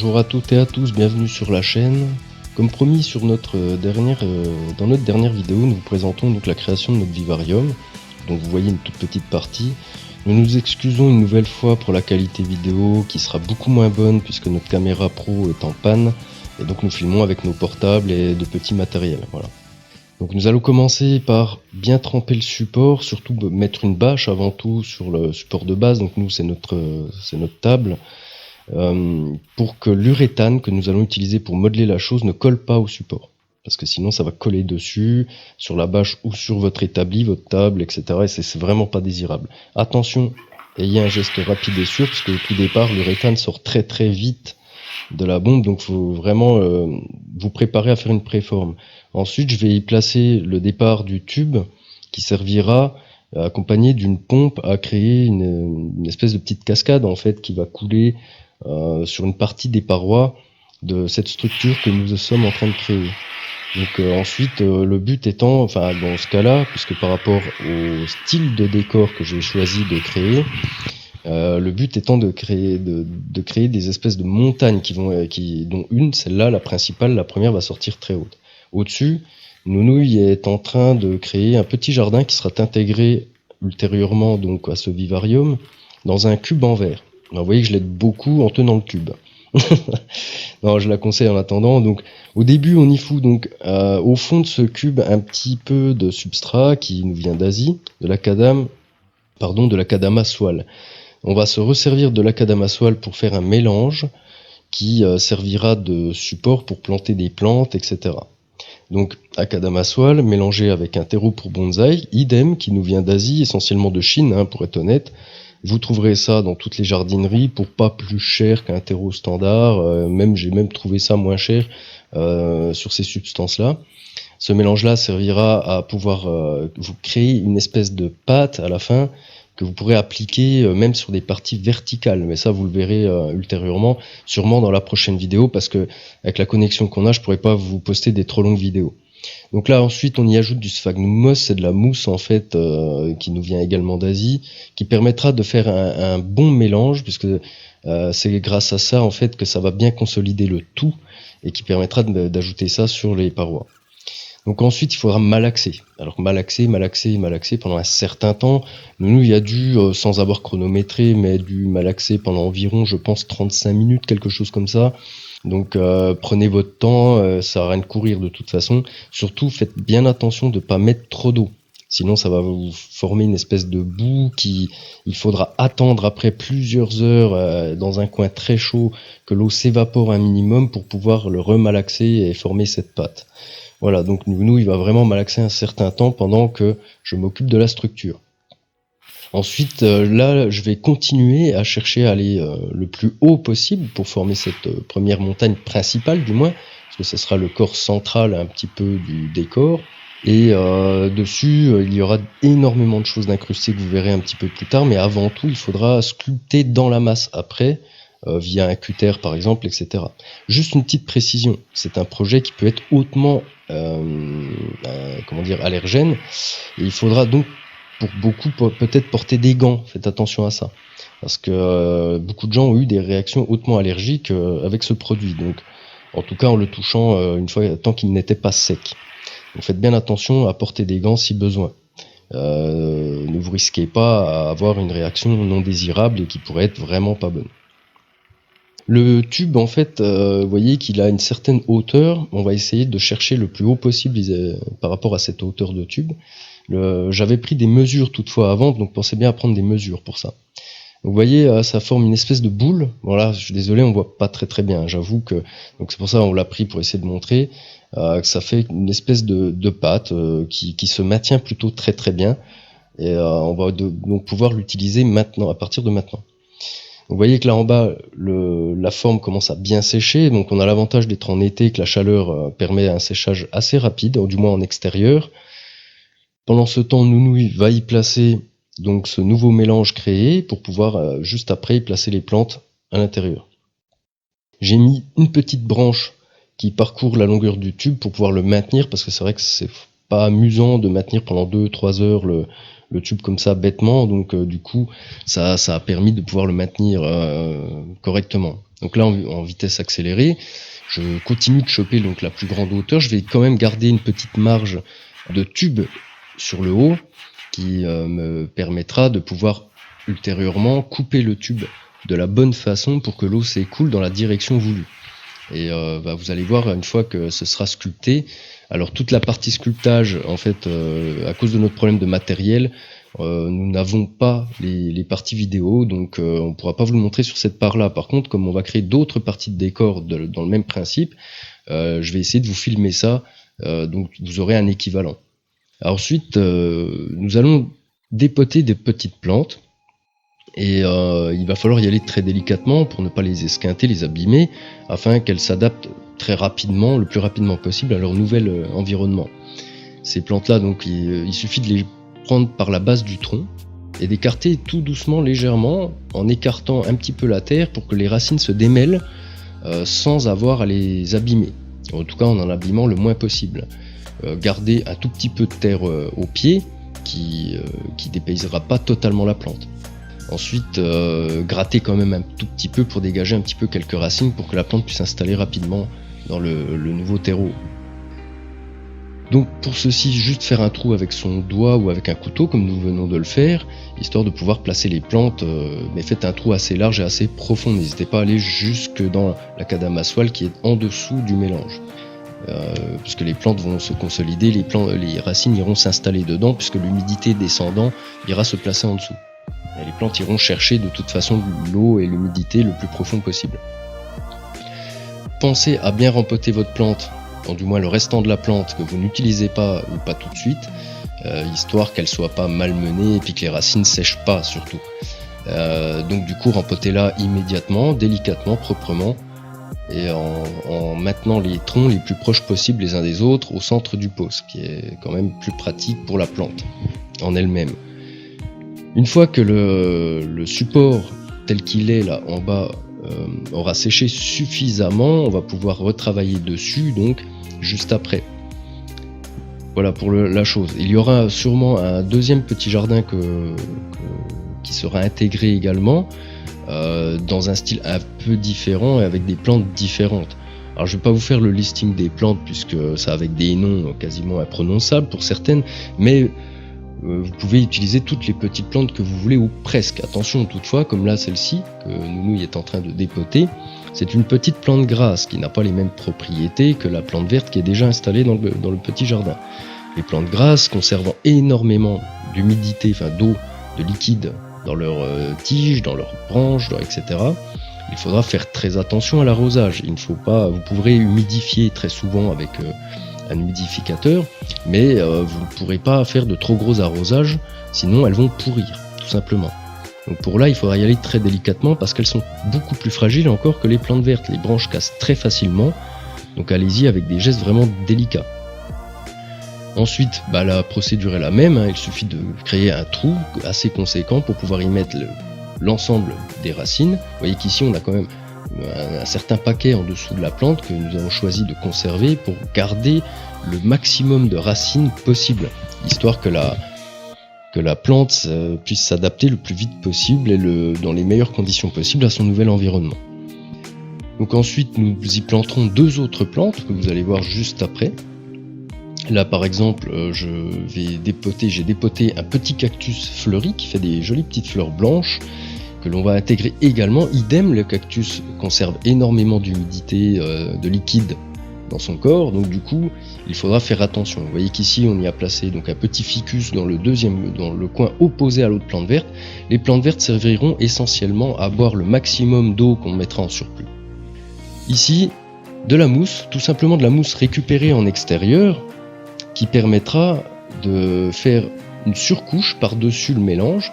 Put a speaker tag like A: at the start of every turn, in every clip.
A: Bonjour à toutes et à tous, bienvenue sur la chaîne. Comme promis dans notre dernière vidéo, nous vous présentons donc la création de notre vivarium. Donc vous voyez une toute petite partie. Nous nous excusons une nouvelle fois pour la qualité vidéo qui sera beaucoup moins bonne puisque notre caméra pro est en panne. Et donc nous filmons avec nos portables et de petits matériels. Voilà. Donc nous allons commencer par bien tremper le support, surtout mettre une bâche avant tout sur le support de base. Donc nous c'est notre table. Pour que l'uréthane que nous allons utiliser pour modeler la chose ne colle pas au support. Parce que sinon ça va coller dessus, sur la bâche ou sur votre établi, votre table, etc. Et c'est vraiment pas désirable. Attention, ayez un geste rapide et sûr, parce que au tout départ l'uréthane sort très très vite de la bombe, donc il faut vraiment vous préparer à faire une préforme. Ensuite je vais y placer le départ du tube qui servira accompagné d'une pompe à créer une espèce de petite cascade en fait qui va couler sur une partie des parois de cette structure que nous sommes en train de créer. Donc ensuite le but étant, enfin dans ce cas-là, puisque par rapport au style de décor que j'ai choisi de créer, le but étant de créer des espèces de montagnes dont une, celle-là, la principale, la première va sortir très haute. Au-dessus, Nounouille est en train de créer un petit jardin qui sera intégré ultérieurement donc à ce vivarium dans un cube en verre. Alors, vous voyez que je l'aide beaucoup en tenant le cube. Non, je la conseille en attendant. Donc, au début, on y fout donc au fond de ce cube un petit peu de substrat qui nous vient d'Asie, de l'acadama soile. On va se resservir de l'acadama soile pour faire un mélange qui servira de support pour planter des plantes, etc. Donc, acadama soile mélangé avec un terreau pour bonsaï, idem, qui nous vient d'Asie, essentiellement de Chine, pour être honnête. Vous trouverez ça dans toutes les jardineries pour pas plus cher qu'un terreau standard. J'ai même trouvé ça moins cher sur ces substances-là. Ce mélange-là servira à pouvoir vous créer une espèce de pâte à la fin que vous pourrez appliquer même sur des parties verticales. Mais ça, vous le verrez ultérieurement, sûrement dans la prochaine vidéo, parce que avec la connexion qu'on a, je pourrais pas vous poster des trop longues vidéos. Donc là ensuite on y ajoute du sphagnum moss, c'est de la mousse en fait qui nous vient également d'Asie, qui permettra de faire un bon mélange puisque c'est grâce à ça en fait que ça va bien consolider le tout et qui permettra d'ajouter ça sur les parois. Donc ensuite il faudra malaxer. Alors malaxer pendant un certain temps. Nous il y a dû, sans avoir chronométré, mais dû malaxer pendant environ je pense 35 minutes, quelque chose comme ça. Donc prenez votre temps, ça sert à rien de courir de toute façon. Surtout faites bien attention de ne pas mettre trop d'eau. Sinon ça va vous former une espèce de boue il faudra attendre après plusieurs heures dans un coin très chaud que l'eau s'évapore un minimum pour pouvoir le remalaxer et former cette pâte. Voilà, donc nous il va vraiment malaxer un certain temps pendant que je m'occupe de la structure. Ensuite, là, je vais continuer à chercher à aller le plus haut possible pour former cette première montagne principale, du moins, parce que ce sera le corps central un petit peu du décor. Et dessus, il y aura énormément de choses d'incrustées que vous verrez un petit peu plus tard, mais avant tout, il faudra sculpter dans la masse après, via un cutter par exemple, etc. Juste une petite précision, c'est un projet qui peut être hautement allergène, et il faudra donc pour beaucoup peut-être porter des gants, faites attention à ça, parce que beaucoup de gens ont eu des réactions hautement allergiques avec ce produit, donc en tout cas en le touchant une fois tant qu'il n'était pas sec. Donc faites bien attention à porter des gants si besoin. Ne vous risquez pas à avoir une réaction non désirable et qui pourrait être vraiment pas bonne. Le tube en fait, vous voyez qu'il a une certaine hauteur, on va essayer de chercher le plus haut possible par rapport à cette hauteur de tube. J'avais pris des mesures toutefois avant, donc pensez bien à prendre des mesures pour ça. Donc, vous voyez, ça forme une espèce de boule. Voilà, je suis désolé, on voit pas très bien. J'avoue que donc c'est pour ça on l'a pris pour essayer de montrer que ça fait une espèce de pâte qui se maintient plutôt très bien. Et on va donc pouvoir l'utiliser maintenant, à partir de maintenant. Donc, vous voyez que là en bas, la forme commence à bien sécher. Donc on a l'avantage d'être en été, que la chaleur permet un séchage assez rapide, du moins en extérieur. Pendant ce temps, Nounouille va y placer donc ce nouveau mélange créé pour pouvoir juste après y placer les plantes à l'intérieur. J'ai mis une petite branche qui parcourt la longueur du tube pour pouvoir le maintenir, parce que c'est vrai que c'est pas amusant de maintenir pendant 2-3 heures le tube comme ça bêtement, donc du coup ça a permis de pouvoir le maintenir correctement. Donc là en vitesse accélérée, je continue de choper donc la plus grande hauteur. Je vais quand même garder une petite marge de tube sur le haut qui me permettra de pouvoir ultérieurement couper le tube de la bonne façon pour que l'eau s'écoule dans la direction voulue. Et vous allez voir une fois que ce sera sculpté. Alors toute la partie sculptage, en fait, à cause de notre problème de matériel, nous n'avons pas les parties vidéo, donc on ne pourra pas vous le montrer sur cette part-là. Par contre, comme on va créer d'autres parties de décor dans le même principe, je vais essayer de vous filmer ça, donc vous aurez un équivalent. Ensuite, nous allons dépoter des petites plantes. Et il va falloir y aller très délicatement pour ne pas les esquinter, les abîmer, afin qu'elles s'adaptent très rapidement, le plus rapidement possible à leur nouvel environnement. Ces plantes-là, donc, il suffit de les prendre par la base du tronc et d'écarter tout doucement, légèrement, en écartant un petit peu la terre pour que les racines se démêlent sans avoir à les abîmer. En tout cas, en abîmant le moins possible. Garder un tout petit peu de terre au pied qui dépaysera pas totalement la plante. Ensuite, gratter quand même un tout petit peu pour dégager un petit peu quelques racines pour que la plante puisse s'installer rapidement dans le nouveau terreau. Donc pour ceci, juste faire un trou avec son doigt ou avec un couteau comme nous venons de le faire, histoire de pouvoir placer les plantes, mais faites un trou assez large et assez profond, n'hésitez pas à aller jusque dans la cadamassoile qui est en dessous du mélange. Puisque les plantes vont se consolider, les racines iront s'installer dedans puisque l'humidité descendant ira se placer en dessous. Et les plantes iront chercher de toute façon l'eau et l'humidité le plus profond possible. Pensez à bien rempoter votre plante, du moins le restant de la plante que vous n'utilisez pas ou pas tout de suite, histoire qu'elle soit pas malmenée et puis que les racines sèchent pas surtout. Donc du coup rempotez-la immédiatement, délicatement, proprement, et en maintenant les troncs les plus proches possibles les uns des autres au centre du pot, ce qui est quand même plus pratique pour la plante en elle-même. Une fois que le support tel qu'il est là en bas aura séché suffisamment, on va pouvoir retravailler dessus donc juste après. Voilà pour la chose. Il y aura sûrement un deuxième petit jardin qui sera intégré également dans un style un peu différent et avec des plantes différentes. Alors je ne vais pas vous faire le listing des plantes puisque c'est avec des noms quasiment imprononçables pour certaines, mais vous pouvez utiliser toutes les petites plantes que vous voulez ou presque. Attention toutefois, comme là celle-ci que Nounouille est en train de dépoter, c'est une petite plante grasse qui n'a pas les mêmes propriétés que la plante verte qui est déjà installée dans le petit jardin. Les plantes grasses conservant énormément d'humidité, enfin d'eau, de liquide dans leurs tiges, dans leurs branches, etc. Il faudra faire très attention à l'arrosage. Il ne faut pas, vous pourrez humidifier très souvent avec un humidificateur, mais vous ne pourrez pas faire de trop gros arrosages, sinon elles vont pourrir, tout simplement. Donc pour là, il faudra y aller très délicatement parce qu'elles sont beaucoup plus fragiles encore que les plantes vertes. Les branches cassent très facilement, donc allez-y avec des gestes vraiment délicats. Ensuite, la procédure est la même, il suffit de créer un trou assez conséquent pour pouvoir y mettre l'ensemble des racines. Vous voyez qu'ici on a quand même un certain paquet en dessous de la plante que nous avons choisi de conserver pour garder le maximum de racines possible, histoire que la plante puisse s'adapter le plus vite possible et dans les meilleures conditions possibles à son nouvel environnement. Donc ensuite nous y planterons deux autres plantes que vous allez voir juste après. Là par exemple j'ai dépoté un petit cactus fleuri qui fait des jolies petites fleurs blanches que l'on va intégrer également. Idem, le cactus conserve énormément d'humidité, de liquide dans son corps, donc du coup il faudra faire attention. Vous voyez qu'ici on y a placé donc un petit ficus dans le coin opposé à l'autre plante verte. Les plantes vertes serviront essentiellement à boire le maximum d'eau qu'on mettra en surplus. Ici, de la mousse, tout simplement de la mousse récupérée en extérieur, qui permettra de faire une surcouche par-dessus le mélange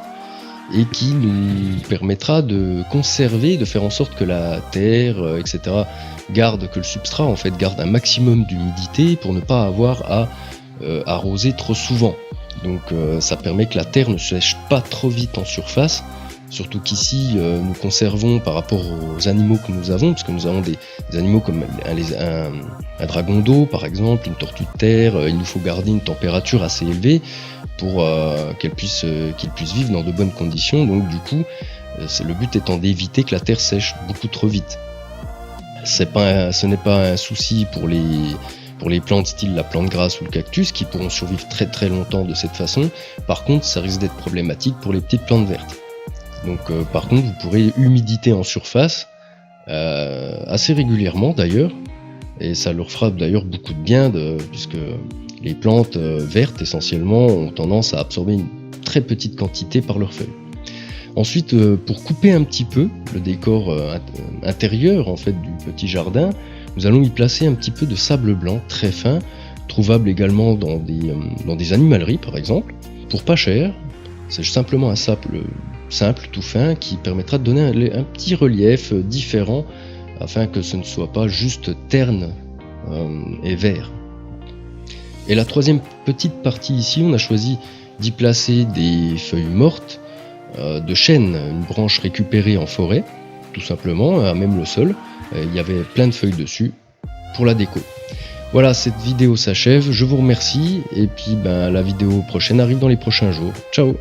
A: et qui nous permettra de conserver, de faire en sorte que la terre, etc., que le substrat en fait garde un maximum d'humidité pour ne pas avoir à arroser trop souvent. Donc ça permet que la terre ne sèche pas trop vite en surface. Surtout qu'ici, nous conservons par rapport aux animaux que nous avons, parce que nous avons des animaux comme un dragon d'eau par exemple, une tortue de terre, il nous faut garder une température assez élevée pour qu'ils puissent vivre dans de bonnes conditions. Donc du coup, le but étant d'éviter que la terre sèche beaucoup trop vite. Ce n'est pas un souci pour les plantes style la plante grasse ou le cactus qui pourront survivre très très longtemps de cette façon. Par contre, ça risque d'être problématique pour les petites plantes vertes. Donc par contre, vous pourrez humiditer en surface assez régulièrement d'ailleurs, et ça leur fera d'ailleurs beaucoup de bien puisque les plantes vertes essentiellement ont tendance à absorber une très petite quantité par leurs feuilles. Ensuite, pour couper un petit peu le décor intérieur en fait du petit jardin, nous allons y placer un petit peu de sable blanc très fin, trouvable également dans des animaleries par exemple, pour pas cher. C'est simplement un sable simple, tout fin, qui permettra de donner un petit relief différent afin que ce ne soit pas juste terne et vert. Et la troisième petite partie ici, on a choisi d'y placer des feuilles mortes de chêne, une branche récupérée en forêt, tout simplement, à même le sol. Il y avait plein de feuilles dessus pour la déco. Voilà, cette vidéo s'achève, je vous remercie, et puis la vidéo prochaine arrive dans les prochains jours. Ciao!